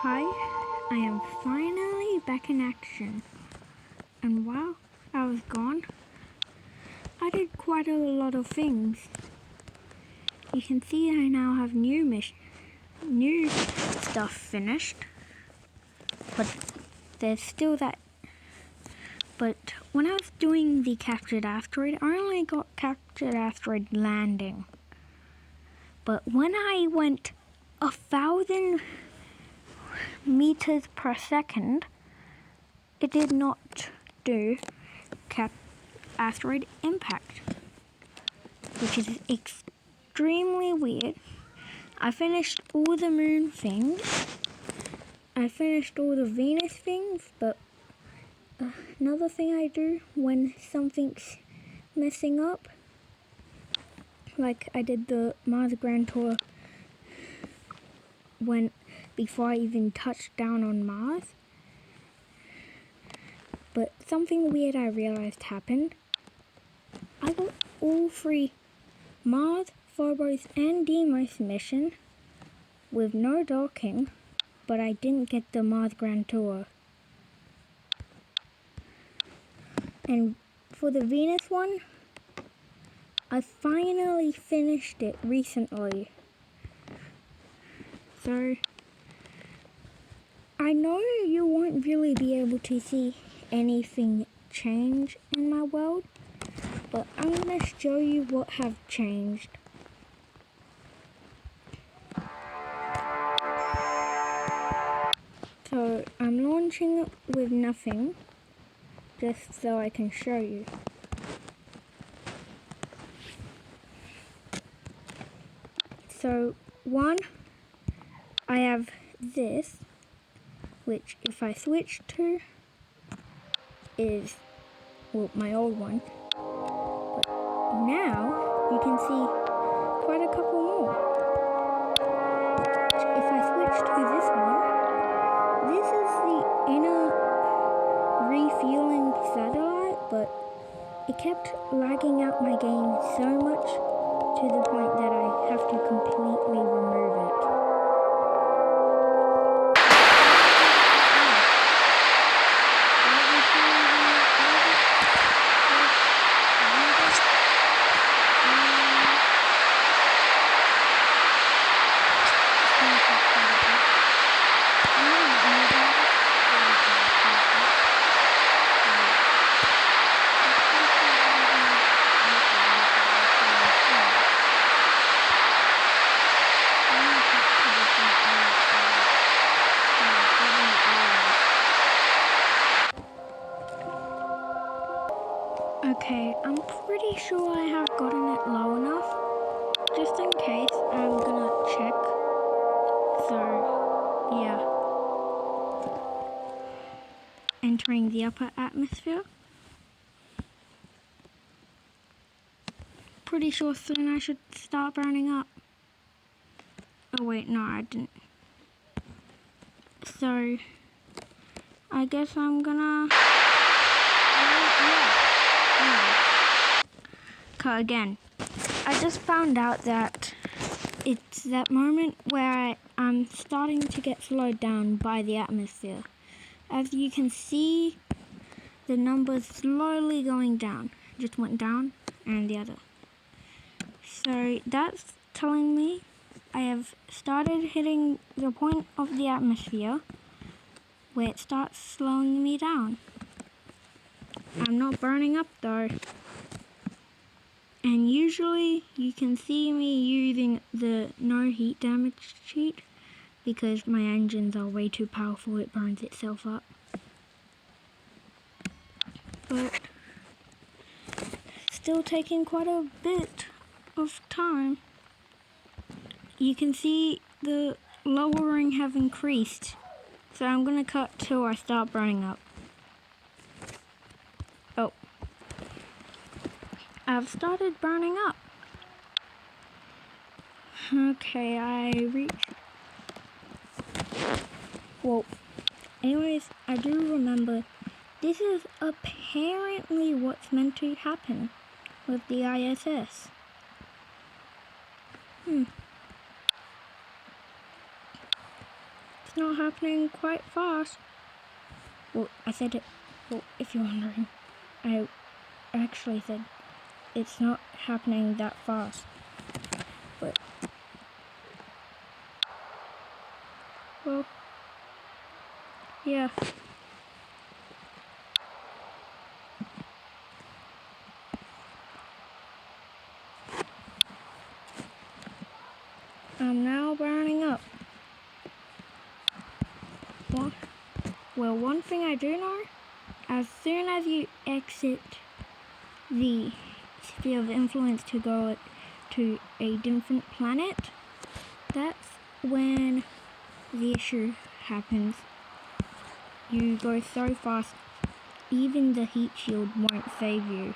Hi, I am finally back in action. And while I was gone, I did quite a lot of things. You can see I now have new stuff finished. But there's still that. But when I was doing the captured asteroid, I only got captured asteroid landing. But when I went 1,000 meters per second, it did not do asteroid impact, which is extremely weird. I finished all the moon things. I finished all the Venus things, but another thing I do when something's messing up, like I did the Mars Grand Tour before I even touched down on Mars. But something weird I realized happened. I got all three Mars, Phobos, and Deimos mission with no docking, but I didn't get the Mars Grand Tour. And for the Venus one, I finally finished it recently. So I know you won't really be able to see anything change in my world, but I'm going to show you what have changed. So I'm launching it with nothing, just so I can show you. So one, I have this, which if I switch to is, well, my old one. But now you can see quite a couple more. If I switch to this one, this is the inner refueling satellite, but it kept lagging out my game so much to the point that I have to completely remove it. Okay, I'm pretty sure I have gotten it low enough. Just in case, I'm gonna check. So, yeah. Entering the upper atmosphere. Pretty sure soon I should start burning up. Oh wait, no, I didn't. So, I guess I'm gonna... Cut again. I just found out that it's that moment where I'm starting to get slowed down by the atmosphere. As you can see, the number's slowly going down. Just went down and the other. So that's telling me I have started hitting the point of the atmosphere where it starts slowing me down. I'm not burning up though. And usually you can see me using the no heat damage cheat because my engines are way too powerful, it burns itself up. But still taking quite a bit of time. You can see the lowering have increased. So I'm gonna cut till I start burning up. Oh. I've started burning up. Okay, I reached... Well, anyways, I do remember this is apparently what's meant to happen with the ISS. it's not happening quite fast. Well, I said it, well, if you're wondering, I actually said it's not happening that fast. But, well, yeah. I'm now burning up. Well, one thing I do know, as soon as you exit the sphere of influence to go to a different planet, that's when the issue happens. You go so fast, even the heat shield won't save you.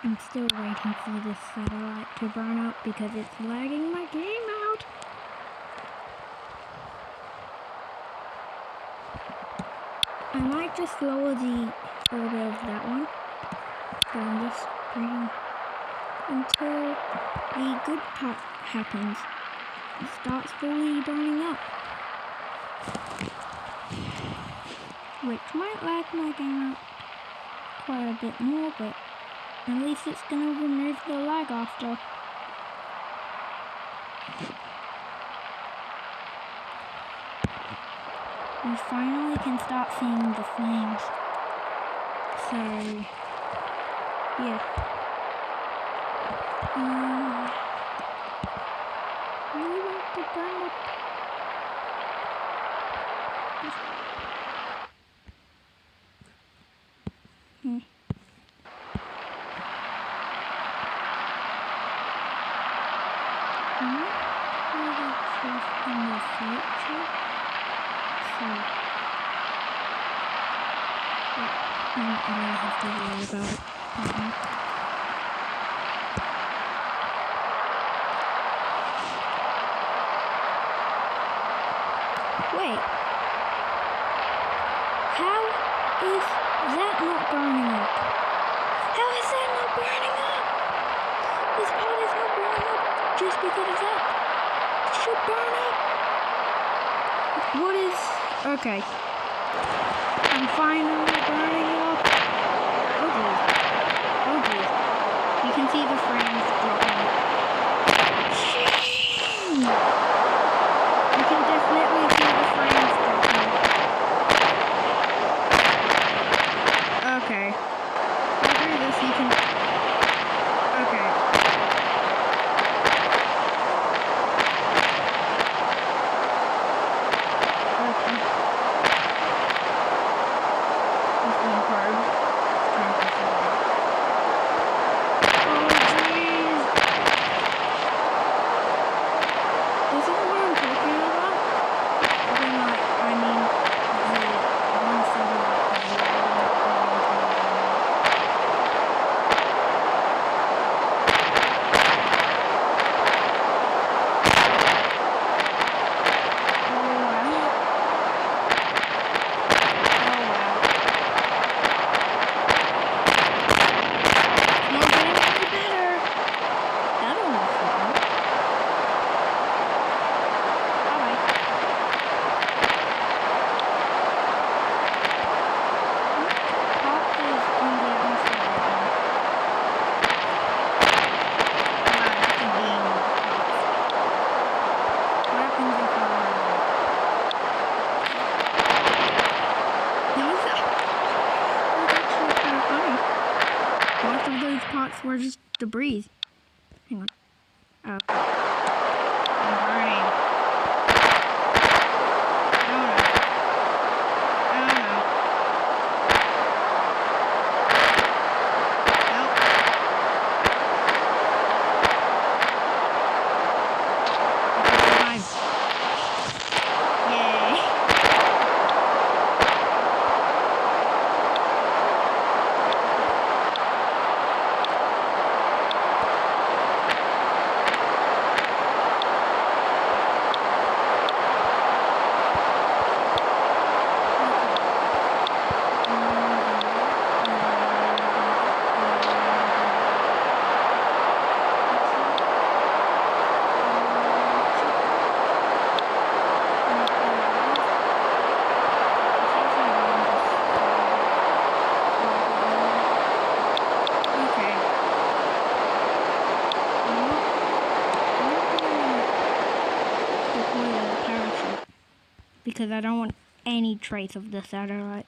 I'm still waiting for this satellite to burn up because it's lagging my game out. I might just lower the order of that one. So I'm just waiting until the good part happens. It starts fully burning up. Which might lag my game out quite a bit more, but at least it's going to remove the lag after. We finally can start seeing the flames. So, yeah. Really want to burn up. In the future, so I don't have to worry about it. Wait, how is that not burning up? How is that not burning up? This part is not burning up just because of that. It should burn up. What is... Okay. I'm finally burning up. Oh geez. Oh geez. You can see the frames dropping. Jeez. You can definitely see the frames dropping. Okay. After this you can... Okay. Were just debris. Hang on. Oh. I'm burning. Oh no. Oh no. Help. Nice. Yay. because I don't want any trace of the satellite.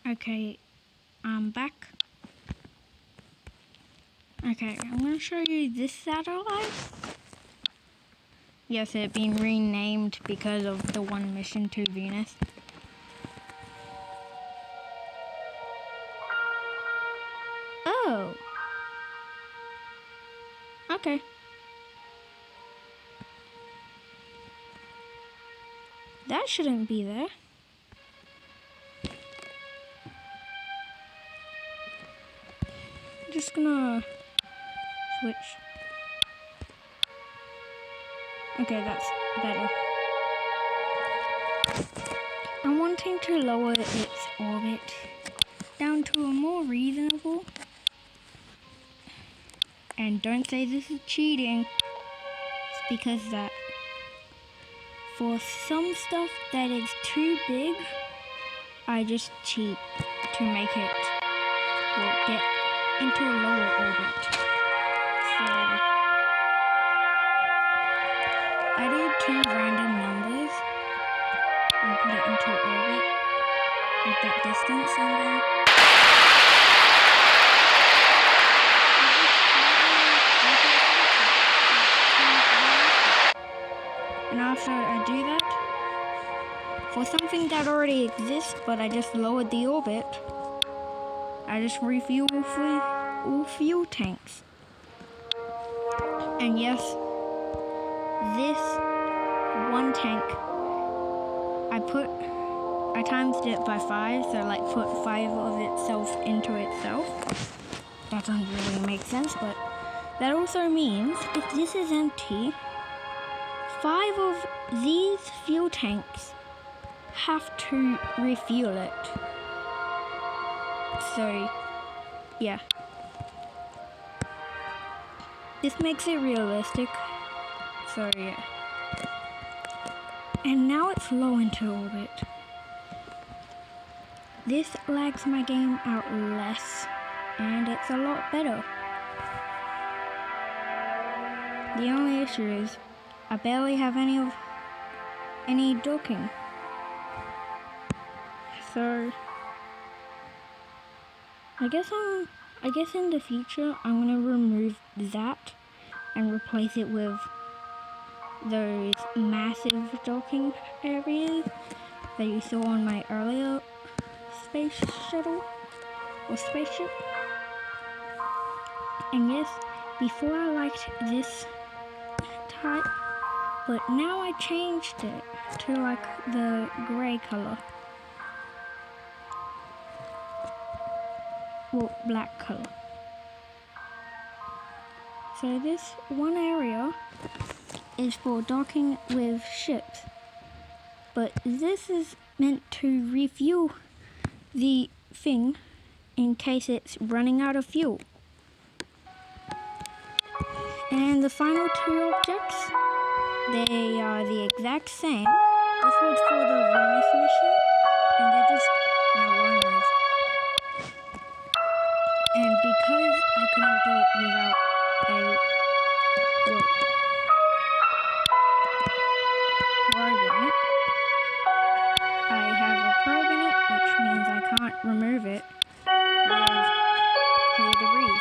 Okay, I'm back. Okay, I'm going to show you this satellite. Yes, it's been renamed because of the one mission to Venus. Oh. Okay. That shouldn't be there. I'm just gonna switch. Okay, that's better. I'm wanting to lower its orbit down to a more reasonable. And don't say this is cheating. It's because that for some stuff that is too big, I just cheat to make it get into a lower orbit. So I did 2 random numbers and put it into orbit at that distance, and after I do that, for something that already exists but I just lowered the orbit, I just refuel all fuel tanks. And yes, this one tank, I times it by 5, so like put 5 of itself into itself. That doesn't really make sense, but that also means if this is empty, 5 of these fuel tanks have to refuel it. So, yeah. This makes it realistic. So, yeah. And now it's low into orbit. This lags my game out less, and it's a lot better. The only issue is I barely have any docking. So I guess in the future I'm gonna remove that and replace it with those massive docking areas that you saw on my earlier space shuttle or spaceship. And yes, before I liked this type, but now I changed it to like the grey color. Well, black color. So this one area is for docking with ships, but this is meant to refuel the thing in case it's running out of fuel. And the final 2 objects, they are the exact same. This was for the Venus mission, and they're just neuronas. And because I couldn't do it without a probe in it, I have a probe in it, which means I can't remove it with clear debris.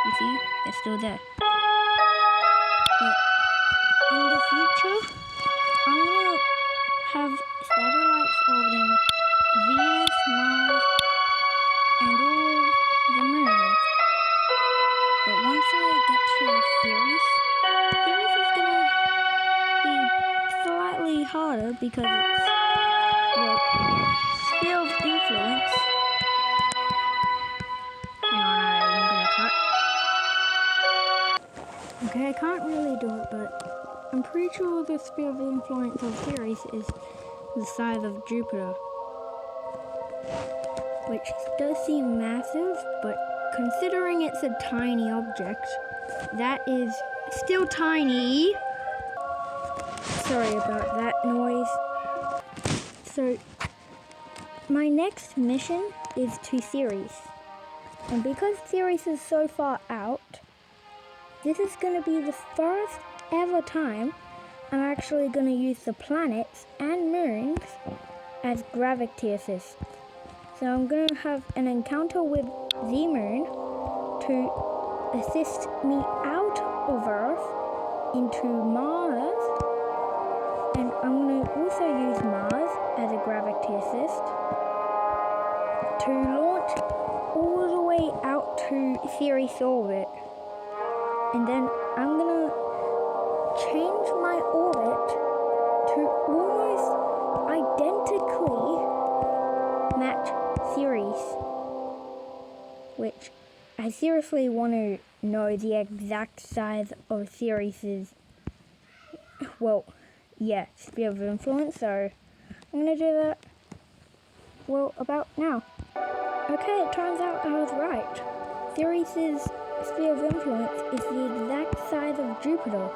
You see, it's still there. But in the future, I'm gonna have satellites orbiting Venus, Mars, and all the moons. But once I get to Ceres is gonna be slightly harder because it's, well, sphere of influence. Hang on, I'm gonna cut. Okay, I can't really do it, but I'm pretty sure the sphere of influence of Ceres is the size of Jupiter. which does seem massive, but considering it's a tiny object, that is still tiny. Sorry about that noise. So, my next mission is to Ceres. And because Ceres is so far out, this is going to be the first ever time I'm actually going to use the planets and moons as gravity assist. So I'm going to have an encounter with the moon to assist me out of Earth into Mars. And I'm going to also use Mars as a gravity assist to launch all the way out to Ceres orbit. And then I'm going to change my orbit to almost identically match Ceres, which I seriously want to know the exact size of Ceres's, well, yeah, sphere of influence, so I'm going to do that, well, about now. Okay, it turns out I was right. Ceres's sphere of influence is the exact size of Jupiter.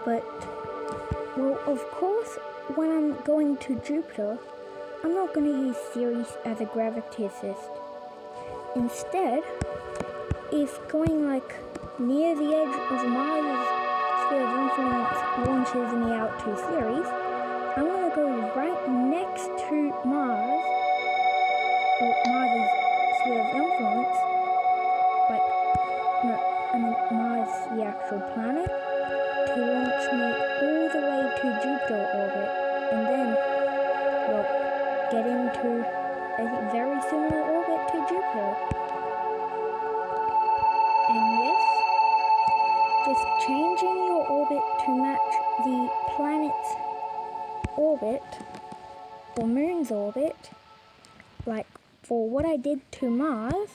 But, well, of course, when I'm going to Jupiter, I'm not going to use Ceres as a gravity assist. Instead, if going like near the edge of Mars' sphere of influence launches me out to Ceres, I'm going to go right next to Mars, or Mars' sphere of influence, like, no, I mean Mars, the actual planet, to launch me all the way to Jupiter orbit, and then, well, get into a very similar orbit to Jupiter. And yes, just changing your orbit to match the planet's orbit, or moon's orbit, like for what I did to Mars,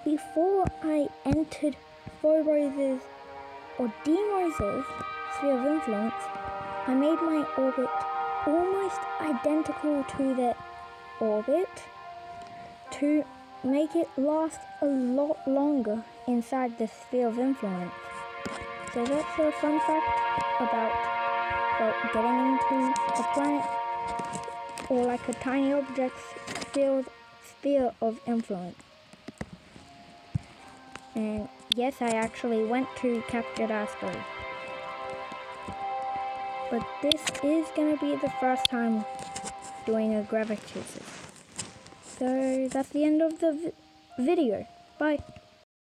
before I entered Phobos' or Deimos' sphere of influence, I made my orbit almost identical to their orbit to make it last a lot longer inside the sphere of influence. So that's a fun fact about, well, getting into a planet or like a tiny object's sphere of influence. And yes, I actually went to Captured Asteroid. But this is going to be the first time doing a gravity assist. So that's the end of the video. Bye.